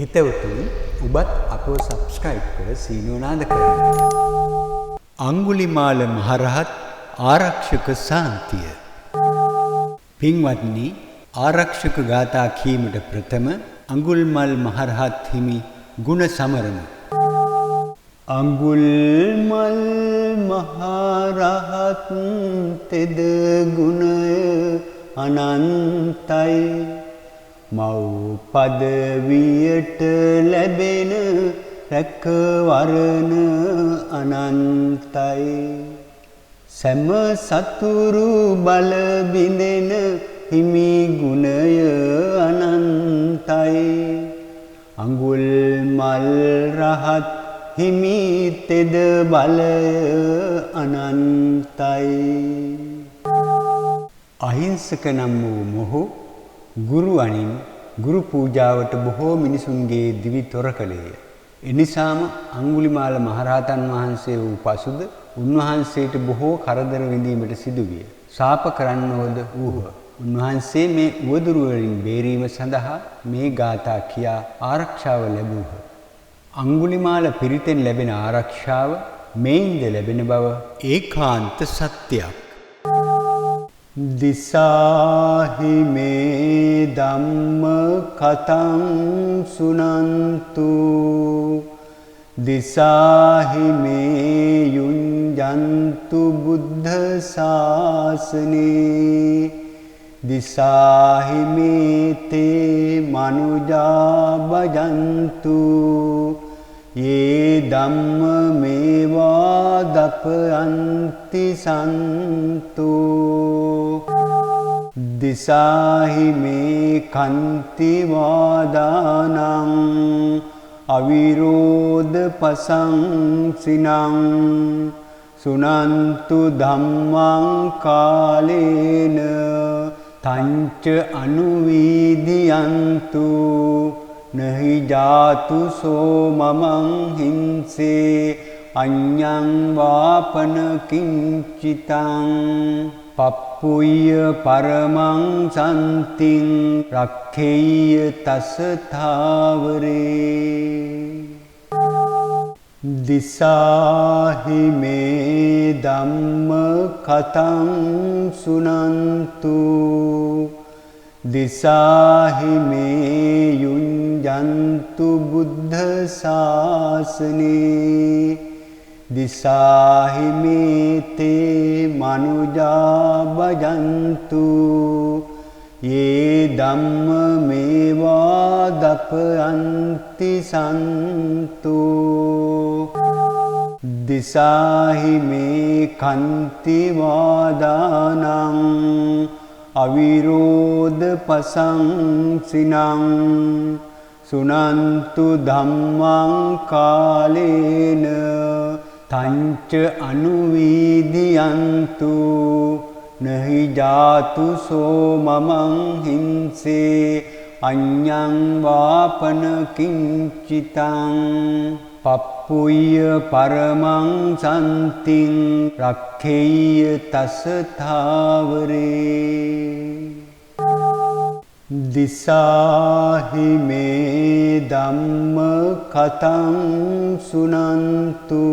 හිතවතුනි ඔබත් අපව සබ්ස්ක්‍රයිබ් කර සීනුව නාද කරන්න. අඟුලිමාල මහරහත් ආරක්ෂක සාන්තිය. පින්වත්නි, ආරක්ෂක ගාථා කීමට ප්‍රථම අඟුල්මල් මහරහත් හිමි ගුණ සමරමු. අඟුල්මල් මහරහත් තෙද ගුණය අනන්තයි, මව් පදවියට ලැබෙන රැකවරණ අනන්තයි. සෑම සතුරු බල බිඳෙන හිමි ගුණය අනන්තයි. අඟුල්මල් රහත් හිමි තෙද බලය අනන්තයි. අහිංසක නම් වූ මොහු ගුරු අනින් ගුරු පූජාවට බොහෝ මිනිසුන්ගේ දිවි තොර කළේය. එනිසාම අඟුලිමාල මහරහතන් වහන්සේ වූ පසුද උන්වහන්සේට බොහෝ කරදර විඳීමට සිදුවිය. ශාප කරන්නෝද වූහ. උන්වහන්සේ මේ උවදුරු වලින් බේරීම සඳහා මේ ගාථා කියා ආරක්ෂාව ලැබූහ. අඟුලිමාල පිරිතෙන් ලැබෙන ආරක්ෂාව මේන්ද ලැබෙන බව ඒකාන්ත සත්‍යයක්. දිසාහි මේ ධම්ම කතං සුනන්තු, දිසාහි මේ යුඤ්ජන්තු බුද්ධ ශාසනේ, දිසාහි මේ තේ මනුජා භජන්තු, යේ ධම්ම මේවා දපයන්ති සන්තු, දිසාහි මේ කන්ති වාදානං අවිරෝධ පසංසිනං, සුනන්තු ධම්මං කාලේන තංච අනුවීදියන්තු, නහි ජාතු සෝ මමං හිංසේ අඤ්ඤං වාපන කිංචිතං, පප්පුය්‍ය පරමං සන්තිං රක්ඛේය තස ථාවරේ. දිසාහි මේ ධම්ම කතං සුනන්තු, දිසාහි මේ යුඤ්ජන්තු බුද්ධ ශාසනේ, දිසාහි මේ තේ මනුජා භජන්තු, යේ ධම්ම මේවා දපයන්ති සන්තු, දිසාහි මේ කන්ති වාදානං අවිරෝධ පසංසිනං, සුනන්තු ධම්මං කාලේන තංච අනුවීදියන්තු, නහි ජාතු සෝ මමං හිංසේ අඤ්ඤං වාපන කිංචිතං, පප්පුය්‍ය පරමං සන්තිං රක්ඛේය තස ථාවරේ. දිසාහි මේ ධම්ම කතං සුනන්තු,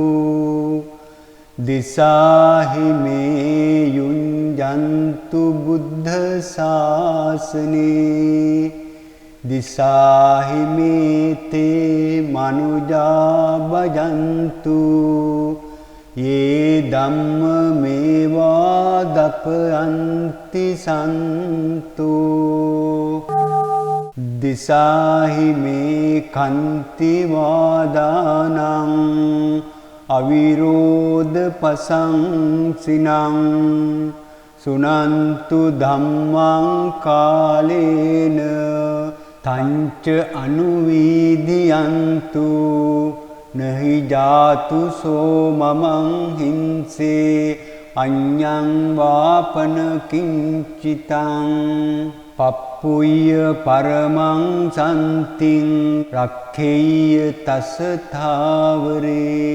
දිසාහි මේ යුඤ්ජන්තු බුද්ධ ශාසනේ, දිසාහි මේ තේ මනුජා භජන්තු, යේ ධම්ම මේවා දපයන්ති සන්තු, දිසාහි මේ කන්ති වාදානං අවිරෝධ පසංසිනං, සුනන්තු ධම්මං කාලේන තංච අනුවීදියන්තු, නහි ජාතු සෝ මමං හිංසේ අඤ්ඤං වාපන කිංචිතං, පප්පුය්‍ය පරමං සන්තිං රක්ඛේය තස ථාවරේ.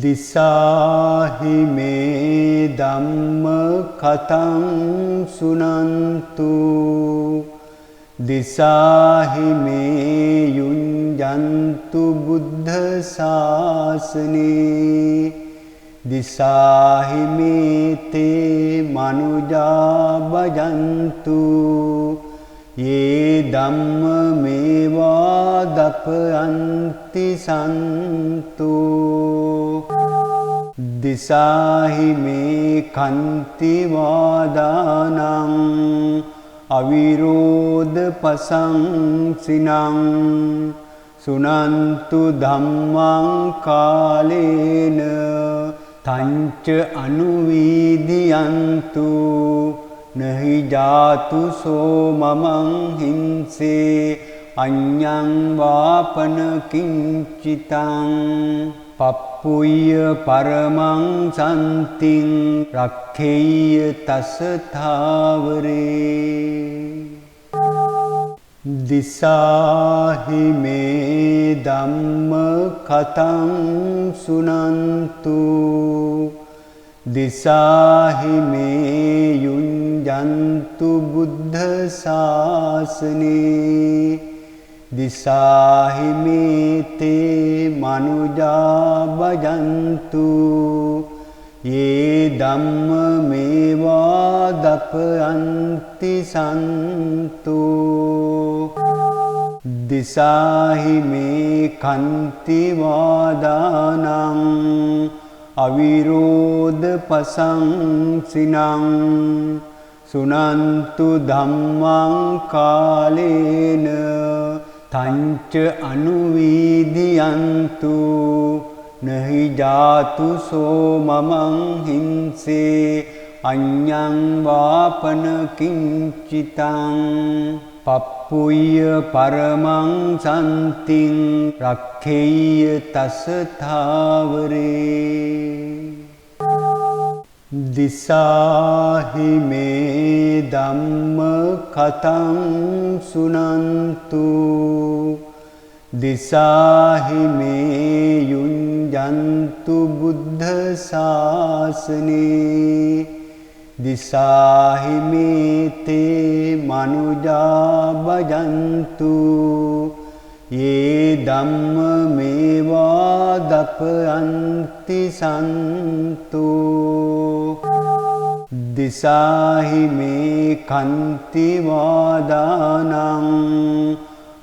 දිසාහි මේ ධම්ම කතං සුනන්තු, දිසාහි මේ යුඤ්ජන්තු බුද්ධ ශාසනේ දිසාහි මේ තේ මනුජා භජන්තු යේ ධම්ම මේවා දපයන්ති සන්තු දිසාහි මේ කන්ති වාදානං අවිරෝධ පසංසිනං සුනන්තු ධම්මං කාලේන තංච අනුවීදියන්තු නහි ජාතු සෝමමං හිංසේ අඤ්ඤං වාපන කිංචිතං පප්පුය්‍ය පරමං සන්තිං රක්ඛේය තස ථාවරේ දිසාහි මේ ධම්ම කතං සුනන්තු දිසාහි මේ යුඤ්ජන්තු බුද්ධ ශාසනේ දිසාහි මේ තේ මනුජා භජන්තු යේ ධම්ම මේවා දපයන්ති සන්තු දිසාහි මේ කන්ති වාදානං අවිරෝධ පසංසිනං සුනන්තු ධම්මං කාලේන තංච අනුවීදියන්තු නහි ජාතු සෝමමං හිංසේ අඤ්ඤං වාපන කිංචිතං පප්පුය්‍ය පරමං සන්තිං රක්ඛේය තස ථාවරේ දිසාහි මේ ධම්ම කතං සුනන්තු දිසාහි මේ යුඤ්ජන්තු බුද්ධ ශාසනේ දිසාහි මේ තේ මනුජා භජන්තු යේ ධම්ම මේවා දපයන්ති සන්තු දිසාහි මේ කන්ති වාදානං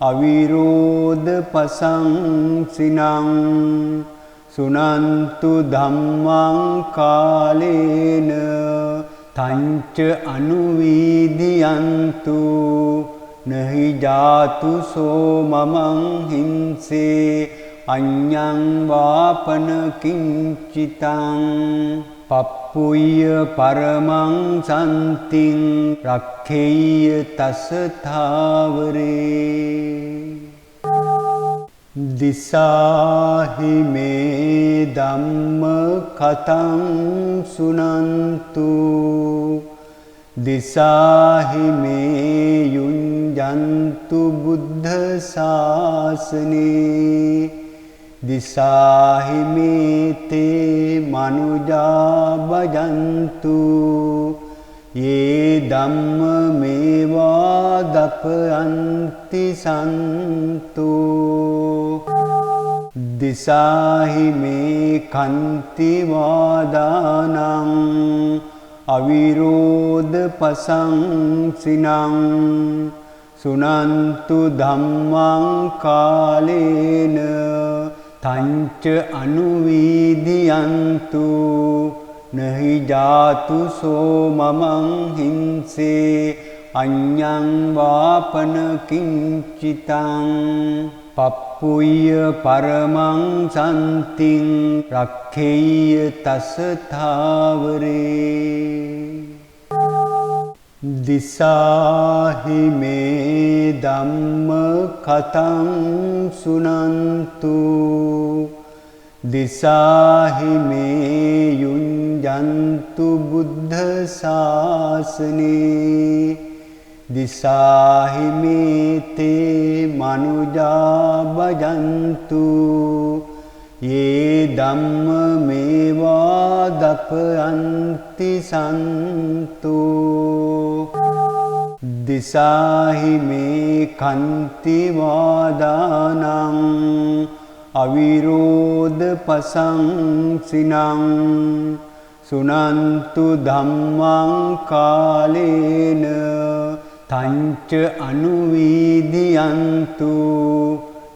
අවිරෝධ පසංසිනං සුනන්තු ධම්මං කාලේන තංච අනුවීදියන්තු නහි ජාතු සෝමමං හිංසේ අඤ්ඤං වාපන කිංචිතං පප්පුය්‍ය පරමං සන්තිං රක්ඛේය තස ථාවරේ දිසාහි මේ ධම්ම කතං සුනන්තු දිසාහි මේ යුඤ්ජන්තු බුද්ධ ශාසනේ දිසාහි මේ තේ මනුජා භජන්තු යේ ධම්ම මේවා දපයන්ති සන්තු දිසාහි මේ කන්ති වාදානං අවිරෝධ පසංසිනං සුනන්තු ධම්මං කාලේන තංච අනුවීදියන්තු නහි ජාතු සෝමමං හිංසේ අඤ්ඤං වාපන කිංචිතං පප්පුය්‍ය පරමං සන්තිං රක්ඛේය තස ථාවරේ දිසාහි මේ ධම්ම කතං සුනන්තු දිසාහි මේ යුඤ්ජන්තු බුද්ධ ශාසනේ දිසාහි මේ තේ මනුජා භජන්තු යේ ධම්ම මේවා දපයන්ති සන්තු දිසාහි මේ කන්ති වාදානං අවිරෝධ පසංසිනං සුනන්තු ධම්මං කාලේන තංච අනුවීදියන්තු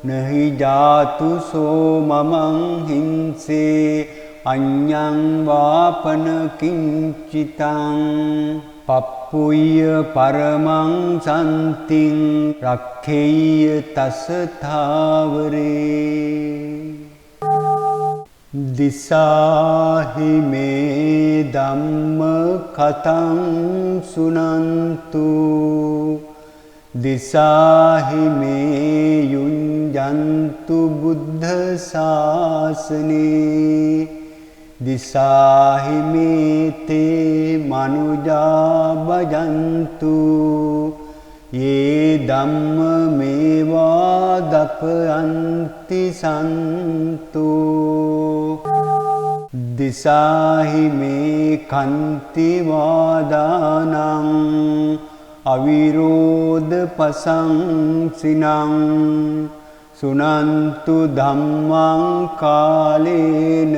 නහි ජාතු සෝ මමං හිංසේ අඤ්ඤං වාපන කිංචිතං පප්පුය්‍ය පරමං සන්තිං රක්ඛේය තස ථාවරේ දිසාහි මේ ධම්ම කතං සුනන්තු දිසාහි මේ යුඤ්ජන්තු බුද්ධ ශාසනේ දිසාහි මේ තේ මනුජා භජන්තු යේ ධම්ම මේවා දපයන්ති සන්තු දිසාහි මේ කන්ති වාදානං අවිරෝධ පසංසිනං සුනන්තු ධම්මං කාලේන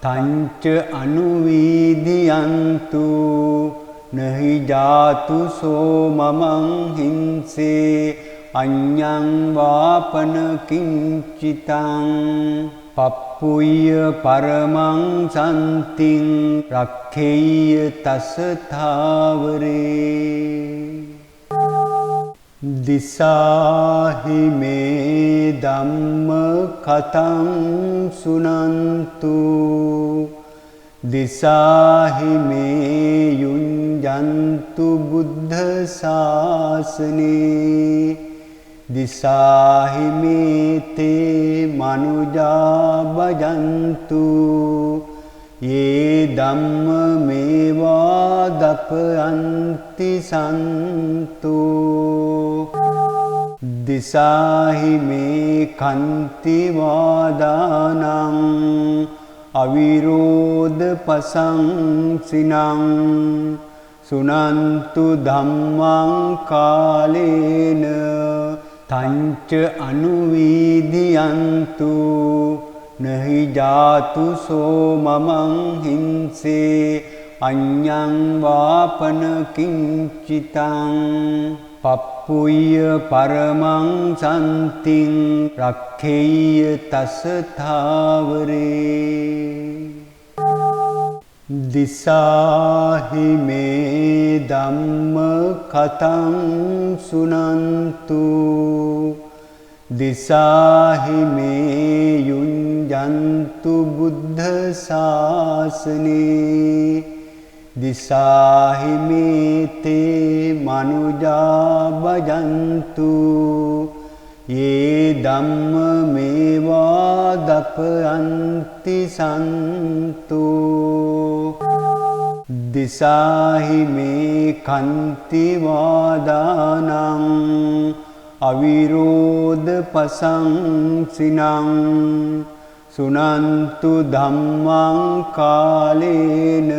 තංච අනුවීදියන්තු නහි ජාතු සෝ මමං හිංසේ අඤ්ඤං වාපන කිංචිතං පප්පුය්‍ය පරමං සන්තිං රක්ඛේය තස ථාවරේ දිසාහි මේ ධම්ම කතං සුනන්තු දිසාහි මේ යුඤ්ජන්තු බුද්ධ ශාසනේ දිසාහි මේ තේ මනුජා භජන්තු යේ ධම්ම මේවා දපයන්ති සන්තු දිසාහි මේ කන්ති වාදානං අවිරෝධ පසංසිනං සුනන්තු ධම්මං කාලේන තංච අනුවීදියන්තු නහි ජාතු සෝ මමං හිංසේ අඤ්ඤං වාපන කිංචිතං පප්පුය්‍ය පරමං සන්තිං රක්ඛේය තස ථාවරේ දිසාහි මේ ධම්ම කතං සුනන්තු දිසාහි මේ යුඤ්ජන්තු බුද්ධ ශාසනේ දිසාහි මේ තේ මනුජා භජන්තු යේ ධම්ම මේවා දපයන්ති සන්තු දිසාහි මේ කන්ති වාදානං අවිරෝධ පසංසිනං සුනන්තු ධම්මං කාලේන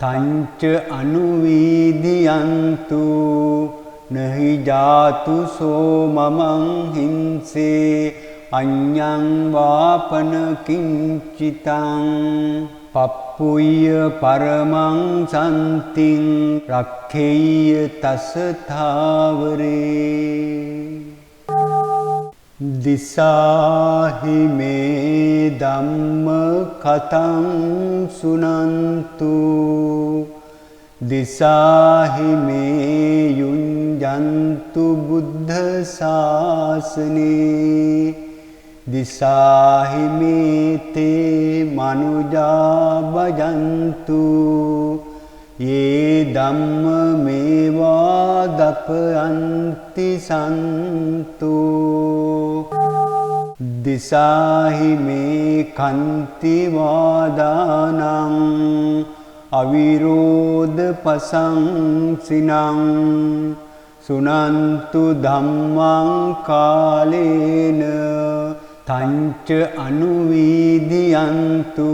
තංච අනුවීදියන්තු නහි ජාතු සෝ මමං හිංසේ අඤ්ඤං වාපන කිංචිතං පප්පුය්‍ය පරමං සන්තිං රක්ඛේය තස ථාවරේ දිසාහි මේ ධම්ම කතං සුනන්තු දිසාහි මේ යුඤ්ජන්තු බුද්ධ ශාසනේ දිසාහි මේ තේ මනුජා භජන්තු යේ ධම්ම මේවා දපයන්ති සන්තු දිසාහි මේ කන්ති වාදානං අවිරෝධ පසංසිනං සුනන්තු ධම්මං කාලේන තංච අනුවීදියන්තු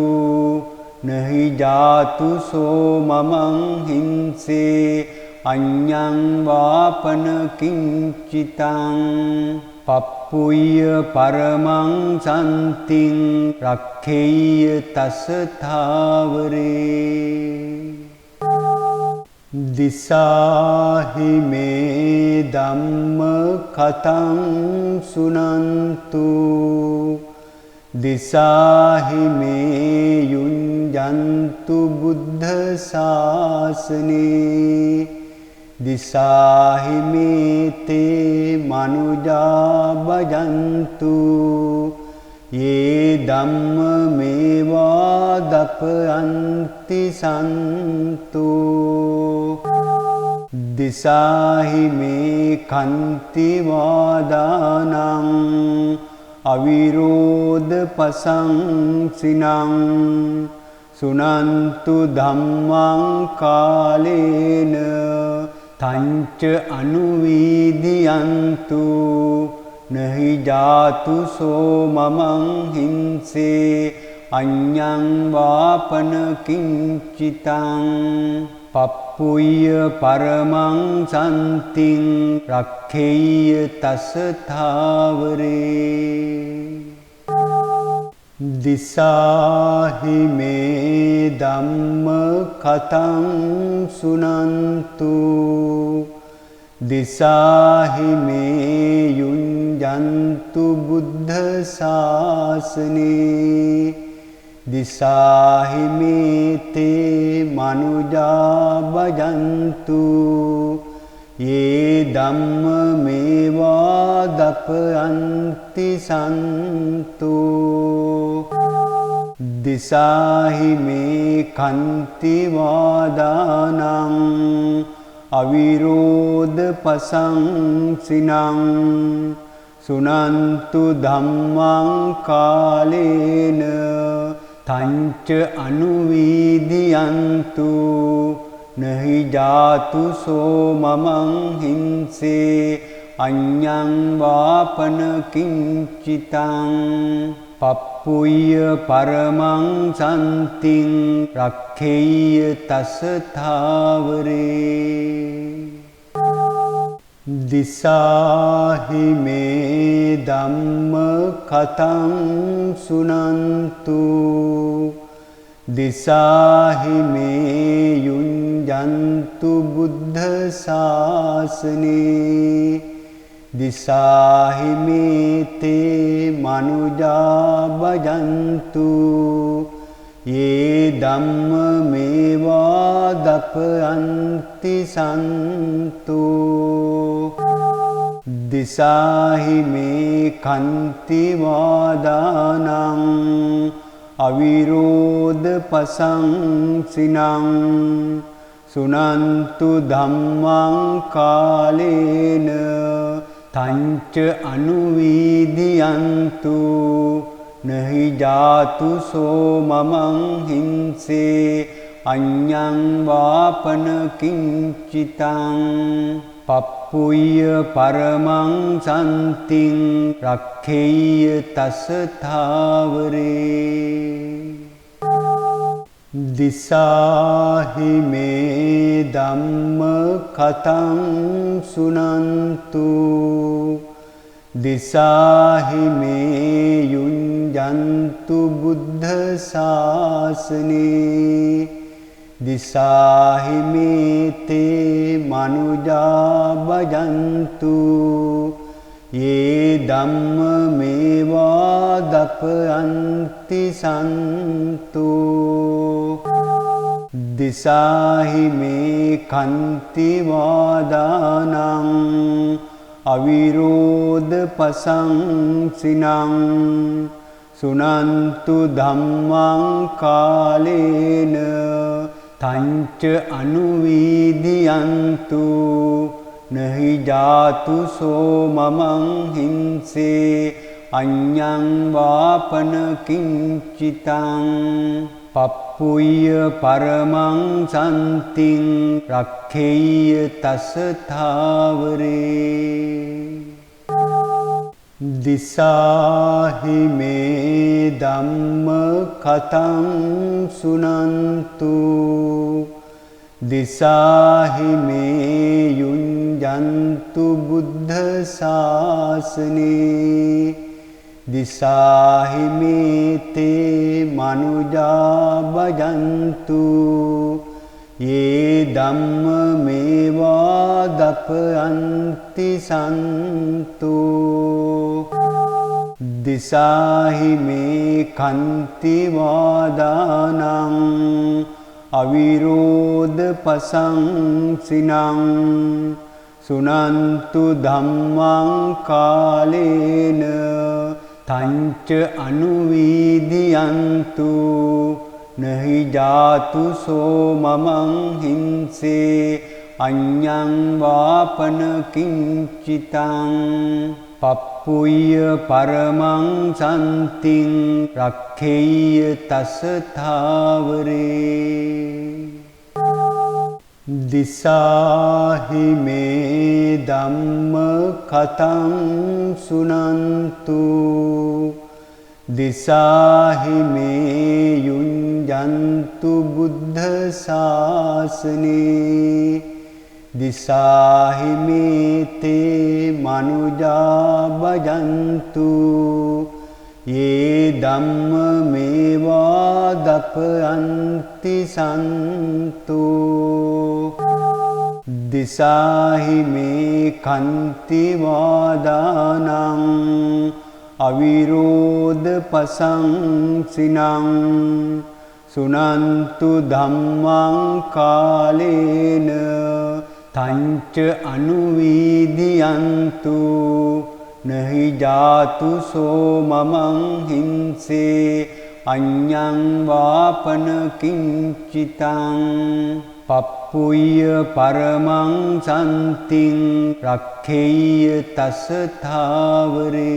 නහි ජාතු සෝ මමං හිංසේ අඤ්ඤං වාපන කිංචිතං පප්පුය්‍ය පරමං සම්තිං රක්ඛේය තස ථාවරේ දිසාහි මේ ධම්ම කතං සුනන්තු දිසාහි මේ යුඤ්ජන්තු බුද්ධ ශාසනේ දිසාහි මේ තේ මනුජා භජන්තු යේ ධම්ම මේවා දපයන්ති සන්තු දිසාහි මේ කන්ති වාදානං අවිරෝධ පසංසිනං සුනන්තු ධම්මං කාලේන තංච අනුවීදියන්තු නහි ජාතු සෝ මමං හිංසේ අඤ්ඤං වාපන කිංචිතං පප්පුය්‍ය පරමං සම්තිං රක්ඛේය තස ථාවරේ දිසාහි මේ ධම්ම කතං සුනන්තු දිසාහි මේ යුඤ්ජන්තු බුද්ධ ශාසනේ දිසාහි මේ තේ මනුජා භජන්තු යේ ධම්ම මේවා දපයන්ති සන්තු දිසාහි මේ කන්ති වාදානං අවිරෝධ පසංසිනං සුනන්තු ධම්මං කාලේන තංච අනුවීදියන්තු නහි ජාතු සෝ මමං හිංසේ අඤ්ඤං වාපන කිංචිතං පප්පුය්‍ය පරමං සම්තිං රක්ඛේය තස ථාවරේ දිසාහි මේ ධම්ම කතං සුනන්තු දිසාහි මේ යුඤ්ජන්තු බුද්ධ ශාසනේ දිසාහි මේ තේ මනුජා භජන්තු යේ ධම්ම මේවා දපයන්ති සන්තු දිසාහි මේ කන්ති වාදානං අවිරෝධ පසංසිනං සුනන්තු ධම්මං කාලේන තංච අනුවීදියන්තු නහි ජාතු සෝ මමං හිංසේ අඤ්ඤං වාපන කිංචිතං පප්පුය්‍ය පරමං සම්තිං රක්ඛේය තස ථාවරේ දිසාහි මේ ධම්ම කතං සුනන්තු දිසාහි මේ යුඤ්ජන්තු බුද්ධ ශාසනේ දිසාහි මේ තේ මනුජා භජන්තු යේ ධම්ම මේවා දපයන්ති සන්තු දිසාහි මේ කන්ති වාදානං අවිරෝධ පසංසිනං සුනන්තු ධම්මං කාලේන තංච අනුවීදියන්තු නහි ජාතු සෝ මමං හිංසේ අඤ්ඤං වාපන කිංචිතං පප්පුය්‍ය පරමං සම්තිං රක්ඛේය තස ථාවරේ දිසාහි මේ ධම්ම කතං සුනන්තු දිසාහි මේ යුඤ්ජන්තු බුද්ධ ශාසනේ දිසාහි මේ තේ මනුජා භජන්තු යේ ධම්ම මේවා දපයන්ති සන්තු දිසාහි මේ කන්ති වාදානං අවිරෝධ පසංසිනං සුනන්තු ධම්මං කාලේන තංච අනුවීදියන්තු නහි ජාතු සෝමමං හිංසේ අඤ්ඤං වාපන කිංචිතං පප්පුය්‍ය පරමං සන්තිං රක්ඛේය තස ථාවරේ දිසාහි මේ ධම්ම කතං සුනන්තු දිසාහි මේ යුඤ්ජන්තු බුද්ධ ශාසනේ දිසාහි මේ තේ මනුජා භජන්තු යේ ධම්ම මේවා දපයන්ති සන්තු දිසාහි මේ කන්ති වාදානං අවිරෝධ පසංසිනං සුනන්තු ධම්මං කාලේන තංච අනුවීදියන්තු නහි ජාතු සෝමමං හිංසේ අඤ්ඤං වාපන කිංචිතං පප්පුය්‍ය පරමං සන්තිං රක්ඛේය තස ථාවරේ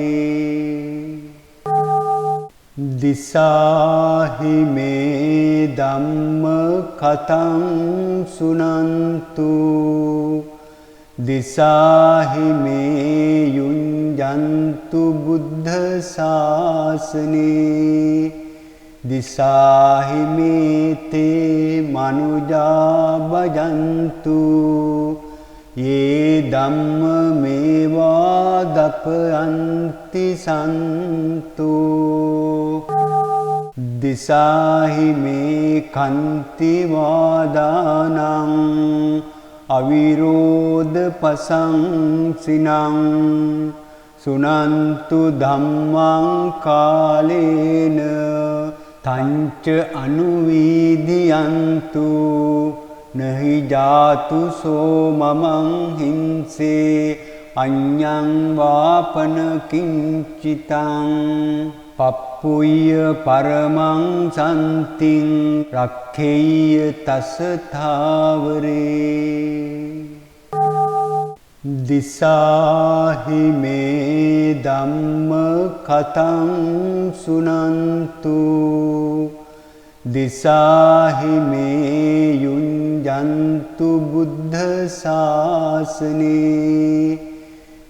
දිසාහි මේ ධම්ම කතං සුනන්තු දිසාහි මේ යුඤ්ජන්තු බුද්ධ ශාසනේ දිසාහි මේ තේ මනුජා භජන්තු යේ ධම්ම මේවා දපයන්ති සන්තු දිසාහි මේ කන්ති වාදානං අවිරෝධ පසංසිනං සුනන්තු ධම්මං කාලේන තංච අනුවීදියන්තු නහි ජාතු සෝමමං හිංසේ අඤ්ඤං වාපන කිංචිතං පප්පුය්‍ය පරමං සන්තිං රක්ඛේය තස ථාවරේ දිසාහි මේ ධම්ම කතං සුනන්තු දිසාහි මේ යුඤ්ජන්තු බුද්ධ ශාසනේ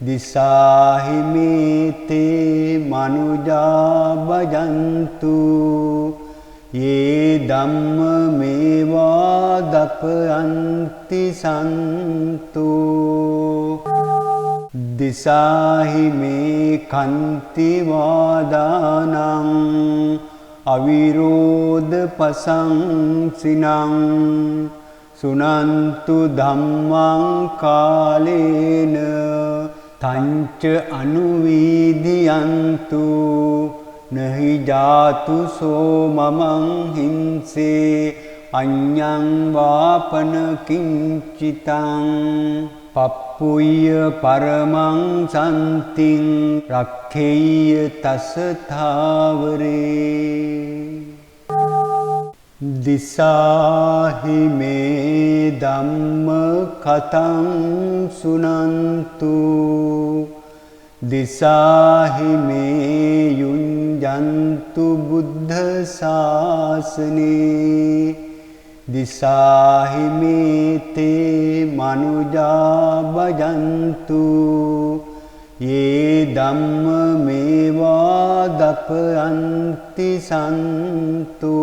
දිසාහි මේ තේ මනුජා භජන්තු යේ ධම්ම මේවා දපයන්ති සන්තු දිසාහි මේ කන්ති වාදානං අවිරෝධ පසංසිනං සුනන්තු ධම්මං කාලේන තංච අනුවීදියන්තු නහි ජාතු සෝමමං හිංසේ අඤ්ඤං වාපන කිංචිතං පප්පුය්‍ය පරමං සන්තිං රක්ඛේය තස ථාවරේ දිසාහි මේ ධම්ම කතං සුනන්තු දිසාහි මේ යුඤ්ජන්තු බුද්ධ ශාසනේ දිසාහි මේ තේ මනුජා භජන්තු යේ ධම්ම මේවා දපයන්ති සන්තු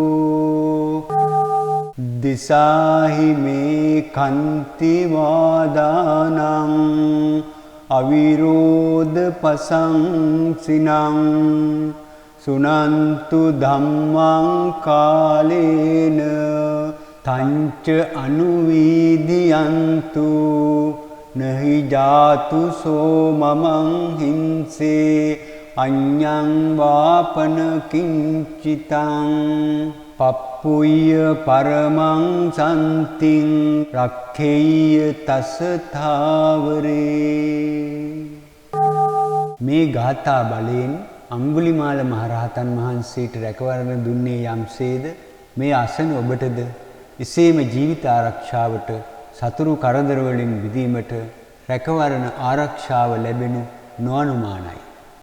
දිසාහි මේ කන්ති වාදානං අවිරෝධ පසංසිනං සුනන්තු ධම්මං කාලේන තංච අනුවීදියන්තු නහි ජාතු සෝ මමං හිංසේ අඤ්ඤං වාපන කිංචිතං පප්පුය්‍ය පරමං සන්තිං රක්ඛේය තස තාවරේ. මේ ගාථා බලයෙන් අඟුලිමාල මහරහතන් වහන්සේට රැකවරණ දුන්නේ යම්සේද මේ අසන ඔබටද එසේම ජීවිත ආරක්ෂාවට සතුරු කරදර වලින් මිදීමට රැකවරණ ආරක්ෂාව ලැබෙනු නොඅනුමානයි.